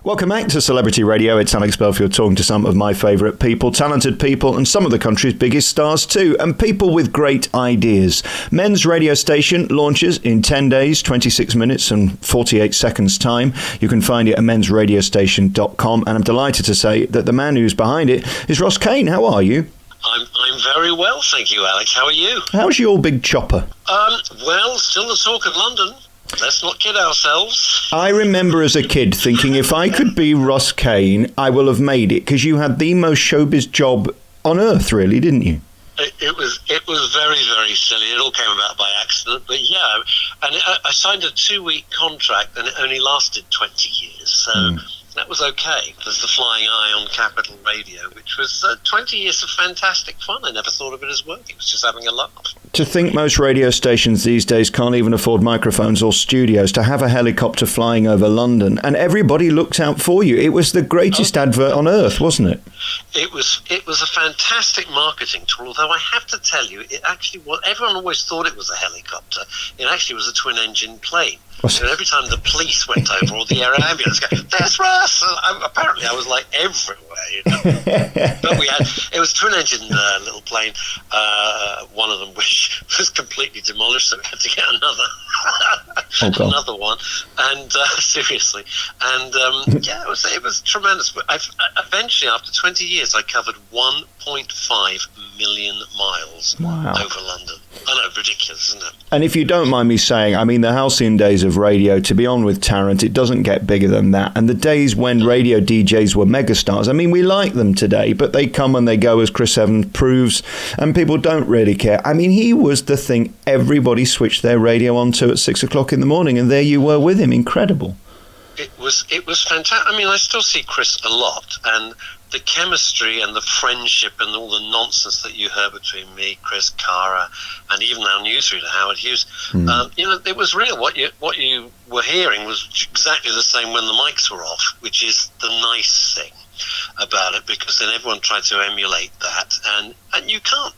Welcome back to Celebrity Radio. It's Alex Belfield talking to some of my favourite people, talented people, and some of the country's biggest stars too, and people with great ideas. Men's radio station launches in 10 days, 26 minutes and 48 seconds time. You can find it at mensradiostation.com, and I'm delighted to say that the man who's behind it is Russ Kane. How are you? I'm very well, thank you, Alex. How are you? How's your big chopper? Well, still the talk of London. Let's not kid ourselves. I remember as a kid thinking if I could be Russ Kane, I will have made it, because you had the most showbiz job on earth, really, didn't you? It was very, very silly. It all came about by accident, but yeah. And I signed a 2-week contract, and it only lasted 20 years, so that was okay. There's the Flying Eye on Capital Radio, which was 20 years of fantastic fun. I never thought of it as work. It was just having a laugh. To think most radio stations these days can't even afford microphones or studios, to have a helicopter flying over London, and everybody looked out for you. It was the greatest advert on earth, wasn't it? It was a fantastic marketing tool, although I have to tell you, it actually was, everyone always thought it was a helicopter. It actually was a twin-engine plane. So every time the police went over, or the air ambulance, go, "There's Russ!" Apparently, I was like everywhere. You know? But it was a twin-engine little plane. One of them which was completely demolished, so we had to get another one. And seriously, and it was tremendous. But eventually, after 20 years, I covered 1.5 million miles over London. I know, ridiculous, isn't it? And if you don't mind me saying, I mean, the halcyon days of radio, to be on with Tarrant, it doesn't get bigger than that. And the days when radio DJs were megastars, I mean, we like them today, but they come and they go, as Chris Evans proves, and people don't really care. I mean, he was the thing everybody switched their radio onto at 6 o'clock in the morning, and there you were with him. Incredible. It was fantastic. I mean, I still see Chris a lot, and the chemistry and the friendship and all the nonsense that you heard between me, Chris, Cara, and even our newsreader Howard Hughes, it was real. What you were hearing was exactly the same when the mics were off, which is the nice thing about it, because then everyone tried to emulate that, and you can't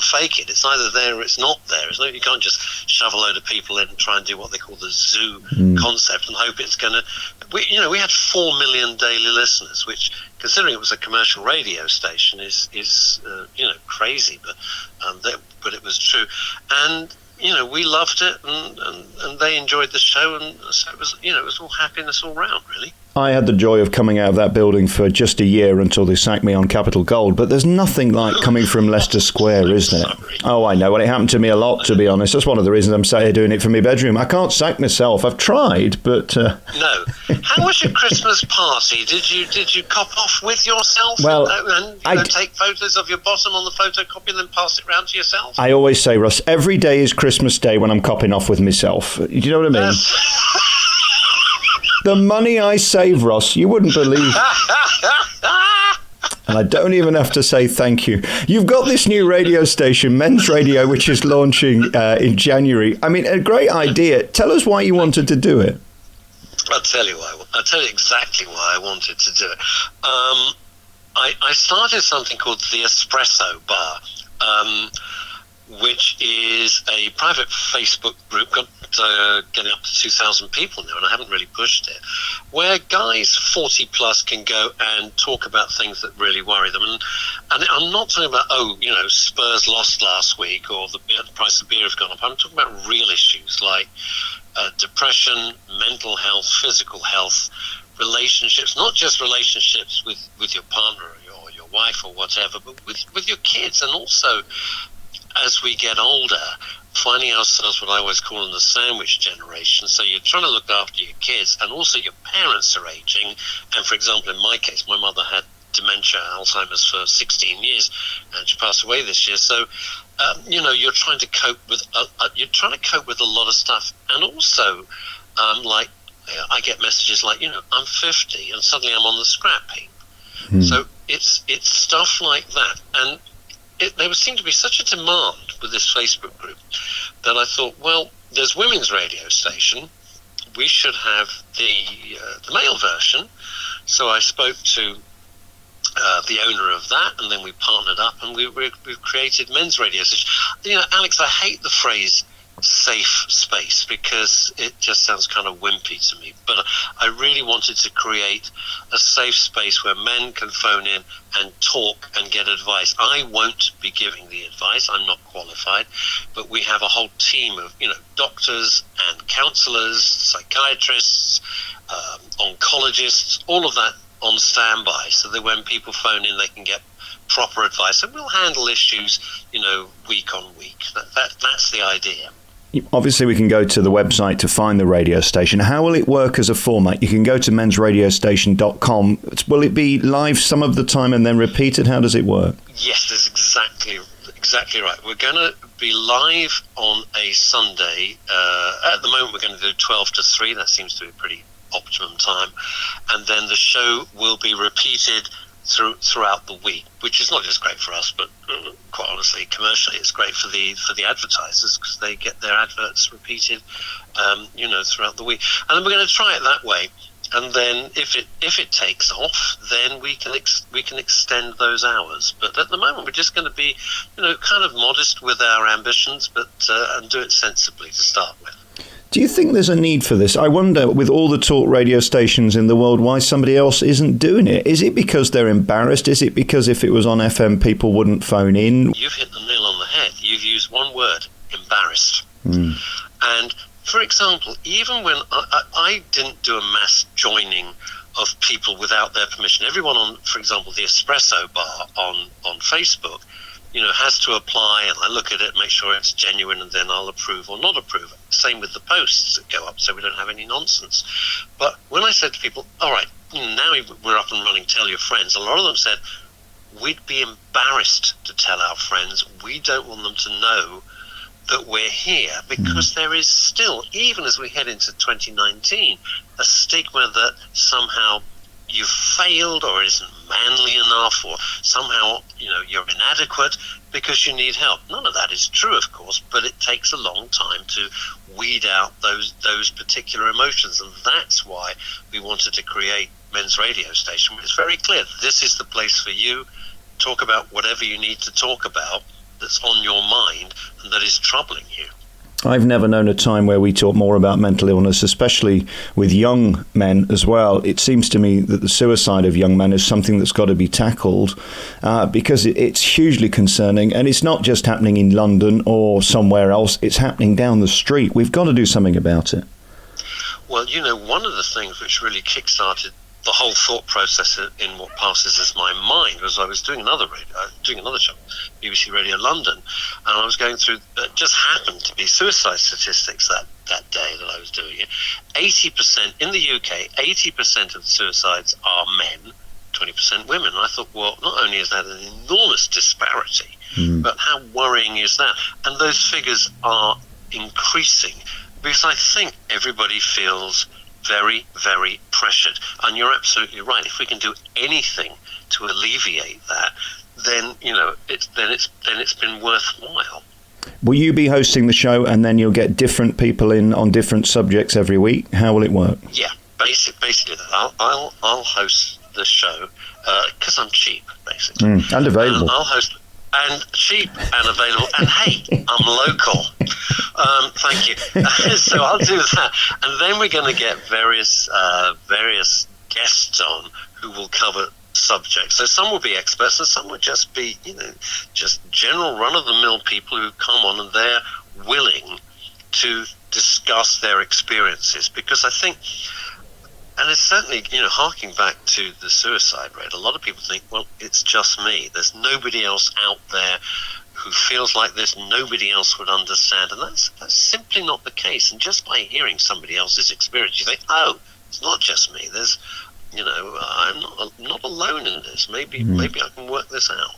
fake it. It's either there or it's not there. You can't just shove a load of people in and try and do what they call the zoo concept and hope it's going to. We had 4 million daily listeners, which, considering it was a commercial radio station, is crazy, but it was true, and we loved it, and they enjoyed the show, and so it was all happiness all round, really. I had the joy of coming out of that building for just a year until they sacked me on Capitol Gold, but there's nothing like coming from Leicester Square, is there? Sorry. Oh, I know. Well, it happened to me a lot, to be honest. That's one of the reasons I'm sat here doing it from my bedroom. I can't sack myself. I've tried, but... No. How was your Christmas party? Did you cop off with yourself? Well, and take photos of your bottom on the photocopy and then pass it round to yourself? I always say, Russ, every day is Christmas Day when I'm copping off with myself. Do you know what I mean? The money I save, Ross, you wouldn't believe. And I don't even have to say thank you. You've got this new radio station, Men's Radio, which is launching in January. I mean, a great idea. Tell us why you wanted to do it. I'll tell you why. I'll tell you exactly why I wanted to do it. I started something called the Espresso Bar, which is a private Facebook group, getting up to 2,000 people now, and I haven't really pushed it, where guys 40 plus can go and talk about things that really worry them. And I'm not talking about, Spurs lost last week, or the price of beer has gone up. I'm talking about real issues like depression, mental health, physical health, relationships, not just relationships with your partner or your wife or whatever, but with your kids, and also, as we get older, finding ourselves what I always call in the sandwich generation. So you're trying to look after your kids, and also your parents are aging. And for example, in my case, my mother had dementia, Alzheimer's, for 16 years, and she passed away this year. So, you're trying to cope with a lot of stuff, and also, I get messages like, I'm 50, and suddenly I'm on the scrap heap. So it's stuff like that, and there seemed to be such a demand with this Facebook group that I thought, well, there's women's radio station, we should have the male version. So I spoke to the owner of that, and then we partnered up, and we've created men's radio station. Alex, I hate the phrase safe space, because it just sounds kind of wimpy to me. But I really wanted to create a safe space where men can phone in and talk and get advice. I won't be giving the advice. I'm not qualified, but we have a whole team of, doctors and counsellors, psychiatrists, oncologists, all of that on standby, so that when people phone in, they can get proper advice, and we'll handle issues, week on week. That's the idea. Obviously, we can go to the website to find the radio station. How will it work as a format? You can go to mensradiostation.com. Will it be live some of the time and then repeated? How does it work? Yes, that's exactly right. We're going to be live on a Sunday. At the moment, we're going to do 12 to 3. That seems to be a pretty optimum time. And then the show will be repeated throughout the week, which is not just great for us, but quite honestly, commercially, it's great for the advertisers, because they get their adverts repeated, throughout the week. And then we're going to try it that way. And then if it takes off, then we can extend those hours. But at the moment, we're just going to be, kind of modest with our ambitions, but and do it sensibly to start with. Do you think there's a need for this? I wonder, with all the talk radio stations in the world, why somebody else isn't doing it. Is it because they're embarrassed? Is it because if it was on FM, people wouldn't phone in? You've hit the nail on the head. You've used one word: embarrassed. And for example, even when I didn't do a mass joining of people without their permission, everyone on, for example, the Espresso Bar on Facebook, has to apply, and I look at it, make sure it's genuine, and then I'll approve or not approve. Same with the posts that go up, so we don't have any nonsense. But when I said to people, all right, now we're up and running, tell your friends, a lot of them said, we'd be embarrassed to tell our friends. We don't want them to know that we're here, because there is still, even as we head into 2019, a stigma that somehow you've failed, or it isn't manly enough, or somehow you're inadequate because you need help. None of that is true, of course, but it takes a long time to weed out those particular emotions, and that's why we wanted to create Men's Radio Station. It's very clear, this is the place for you. Talk about whatever you need to talk about that's on your mind and that is troubling you. I've never known a time where we talk more about mental illness, especially with young men as well. It seems to me that the suicide of young men is something that's got to be tackled because it's hugely concerning. And it's not just happening in London or somewhere else. It's happening down the street. We've got to do something about it. Well, one of the things which really kick-started the whole thought process in what passes as my mind was I was doing another show, BBC Radio London, and I was going through, just happened to be suicide statistics that day that I was doing it. 80% in the UK, 80% of the suicides are men, 20% women. And I thought, well, not only is that an enormous disparity, but how worrying is that? And those figures are increasing, because I think everybody feels very, very pressured. And you're absolutely right. If we can do anything to alleviate that, then it's been worthwhile. Will you be hosting the show, and then you'll get different people in on different subjects every week? How will it work? Yeah, basically that. I'll host the show because I'm cheap, basically, and available. I'll host. And cheap and available, and hey, I'm local. Thank you. So I'll do that, and then we're going to get various guests on who will cover subjects. So some will be experts, and some will just be, just general run-of-the-mill people who come on and they're willing to discuss their experiences. Because I think, and it's certainly, harking back to the suicide rate, a lot of people think, well, it's just me. There's nobody else out there who feels like this. Nobody else would understand. And that's simply not the case. And just by hearing somebody else's experience, you think, oh, it's not just me. There's, I'm not alone in this. Maybe I can work this out.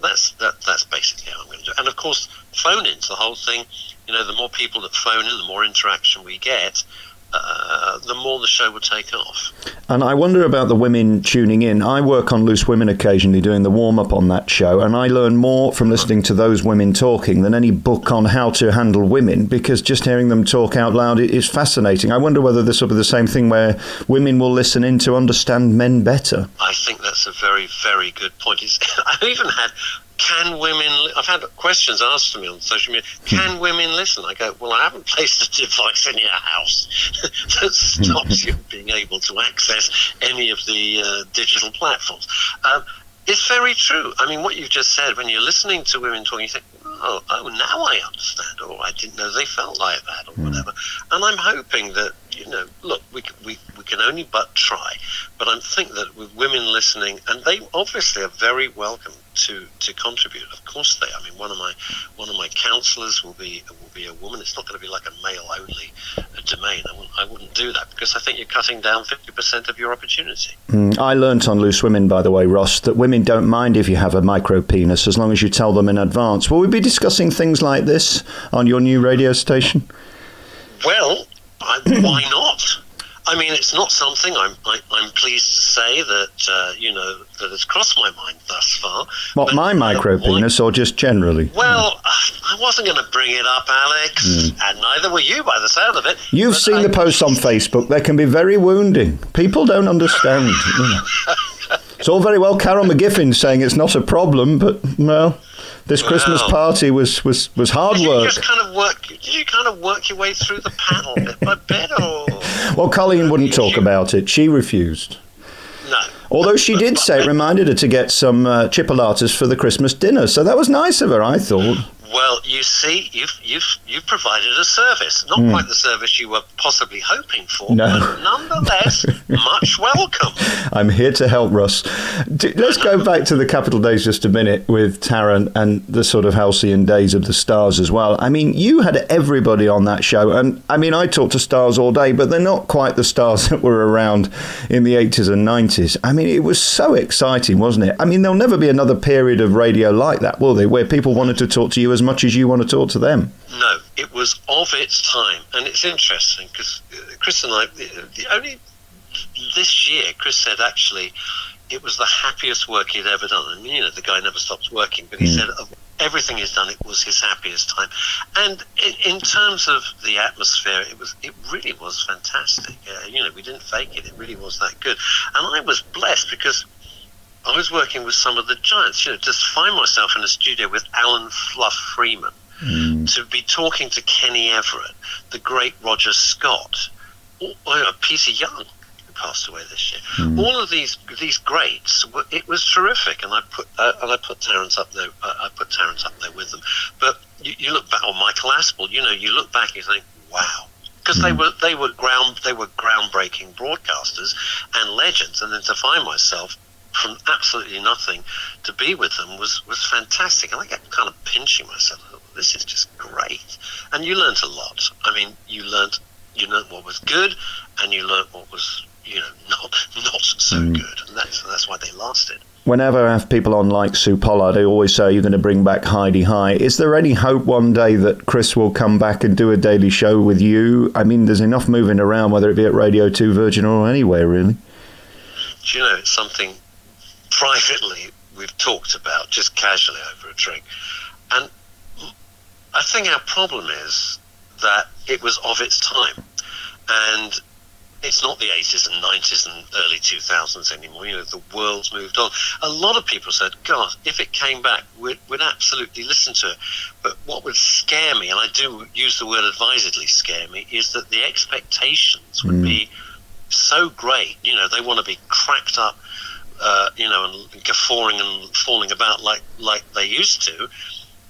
That's basically how I'm going to do it. And of course, phone-ins, the whole thing, the more people that phone in, the more interaction we get, the more the show will take off. And I wonder about the women tuning in. I work on Loose Women occasionally doing the warm-up on that show, and I learn more from listening to those women talking than any book on how to handle women, because just hearing them talk out loud is fascinating. I wonder whether this will be the same thing where women will listen in to understand men better. I think that's a very, very good point. I've even had can women... I've had questions asked to me on social media. Can women listen? I go, well, I haven't placed a device in your house that stops you being able to access any of the digital platforms. It's very true. I mean, what you've just said, when you're listening to women talking, you think, oh, now I understand, or I didn't know they felt like that, or whatever. And I'm hoping that, look, we can only but try. But I think that with women listening, and they obviously are very welcome to contribute. Of course they are. I mean, one of my counsellors will be a woman. It's not going to be like a male only domain. I wouldn't do that, because I think you're cutting down 50% of your opportunity. I learnt on Loose Women, by the way, Ross, that women don't mind if you have a micro penis as long as you tell them in advance. Will we be discussing things like this on your new radio station? Well, why not? I mean, it's not something I'm pleased to say that that has crossed my mind thus far. What, but, my micro penis, or just generally? Well, I wasn't going to bring it up, Alex, and neither were you, by the sound of it. You've seen the posts on Facebook. They can be very wounding. People don't understand. It's all very well Carol McGiffin saying it's not a problem, but well, this Christmas party was hard work. Did you kind of work your way through the panel bit by bit, or? Well, Colleen wouldn't talk about it. She refused. No. Although she did say it reminded her to get some chipolatas for the Christmas dinner, so that was nice of her, I thought. Well, you see, you've provided a service, not quite the service you were possibly hoping for, but nonetheless, much welcome. I'm here to help, Russ. Let's go back to the Capital Days just a minute with Tarrant and the sort of halcyon days of the stars as well. I mean, you had everybody on that show, and I mean, I talk to stars all day, but they're not quite the stars that were around in the 80s and 90s. I mean, it was so exciting, wasn't it? I mean, there'll never be another period of radio like that, will there, where people wanted to talk to you as much as you want to talk to them? No, it was of its time. And it's interesting because Chris and I, this year, Chris said actually it was the happiest work he'd ever done. I mean, the guy never stops working, but he said of everything he's done, it was his happiest time. And in terms of the atmosphere, it really was fantastic. We didn't fake it. It really was that good. And I was blessed because I was working with some of the giants, just find myself in a studio with Alan Fluff Freeman, to be talking to Kenny Everett, the great Roger Scott, Peter Young, who passed away this year. All of these greats, it was terrific, and I put Tarrant up there. I put Tarrant up there with them. But you look back, or Michael Aspel, you look back and you think, wow. Because they were groundbreaking broadcasters and legends, and then to find myself from absolutely nothing to be with them was fantastic. And I kept kind of pinching myself. This is just great. And you learnt a lot. I mean, you learnt what was good, and you learnt what was not so good. And that's why they lasted. Whenever I have people on like Sue Pollard, I always say, you're going to bring back Heidi High. Is there any hope one day that Chris will come back and do a daily show with you? I mean, there's enough moving around, whether it be at Radio 2, Virgin, or anywhere, really. Do you know, it's something privately we've talked about, just casually over a drink. And I think our problem is that it was of its time. And it's not the 80s and 90s and early 2000s anymore. The world's moved on. A lot of people said, God, if it came back, we'd absolutely listen to it. But what would scare me, and I do use the word advisedly scare me, is that the expectations would be so great. They want to be cracked up, and guffawing and falling about like they used to.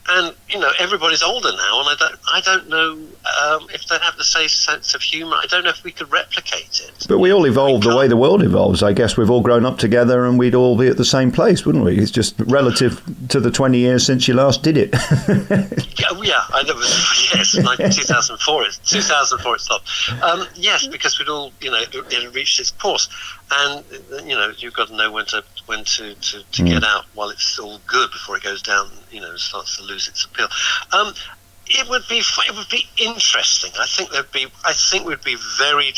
And everybody's older now, and I don't know if they have the same sense of humour. I don't know if we could replicate it. But we all evolve the way the world evolves. I guess we've all grown up together, and we'd all be at the same place, wouldn't we? It's just relative to the 20 years since you last did it. I know. Yes, like 2004. 2004 it stopped. Yes, because we'd all, it reached its course, and you've got to know when to get out while it's still good before it goes down. And starts to lose its appeal. It would be interesting. I think we'd be very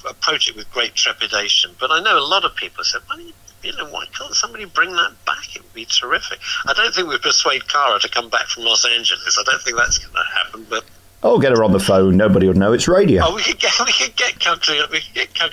approach it with great trepidation. But I know a lot of people said, well, why can't somebody bring that back? It would be terrific. I don't think we'd persuade Cara to come back from Los Angeles. I don't think that's going to happen. But get her on the phone. Nobody would know. It's radio. We could get country.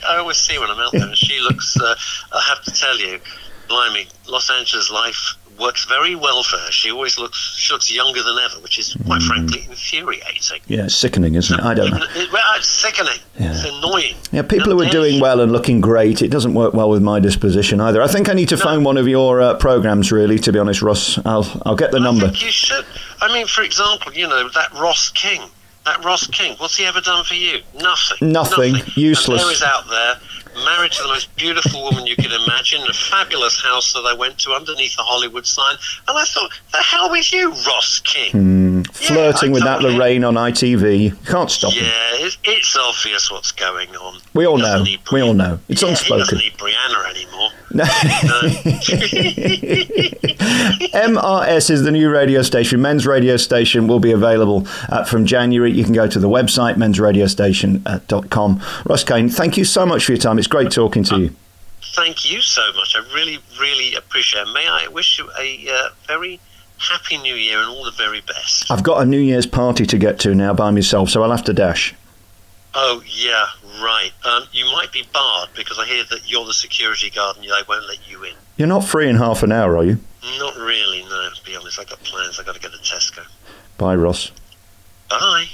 I always see when I'm out there, and she looks. I have to tell you, blimey, Los Angeles life works very well for her. She looks younger than ever, which is quite frankly infuriating. Yeah, it's sickening, isn't it? I don't know. It's sickening. Yeah. It's annoying. Yeah, people who are doing well and looking great, it doesn't work well with my disposition either. I think I need to phone one of your programmes, really, to be honest, Russ. I'll get the number. I think you should. I mean, for example, that Russ King. What's he ever done for you? Nothing. Useless. And there is out there, married to the most beautiful woman you could imagine, a fabulous house that I went to underneath the Hollywood sign, and I thought, the hell with you, Russ King? Flirting with that Lorraine on ITV. You can't stop him. Yeah, it's obvious what's going on. We all know. It's unspoken. He doesn't need Brianna anymore. MRS is the new radio station. Men's radio station will be available from January. You can go to the website, mensradiostation.com. Russ Kane, thank you so much for your time. It's great talking to you. Thank you so much. I really, really appreciate it. May I wish you a very happy New Year and all the very best. I've got a New Year's party to get to now by myself, so I'll have to dash. Oh, yeah, right. You might be barred because I hear that you're the security guard and they won't let you in. You're not free in half an hour, are you? Not really, no, to be honest. I've got plans. I've got to go to Tesco. Bye, Ross. Bye.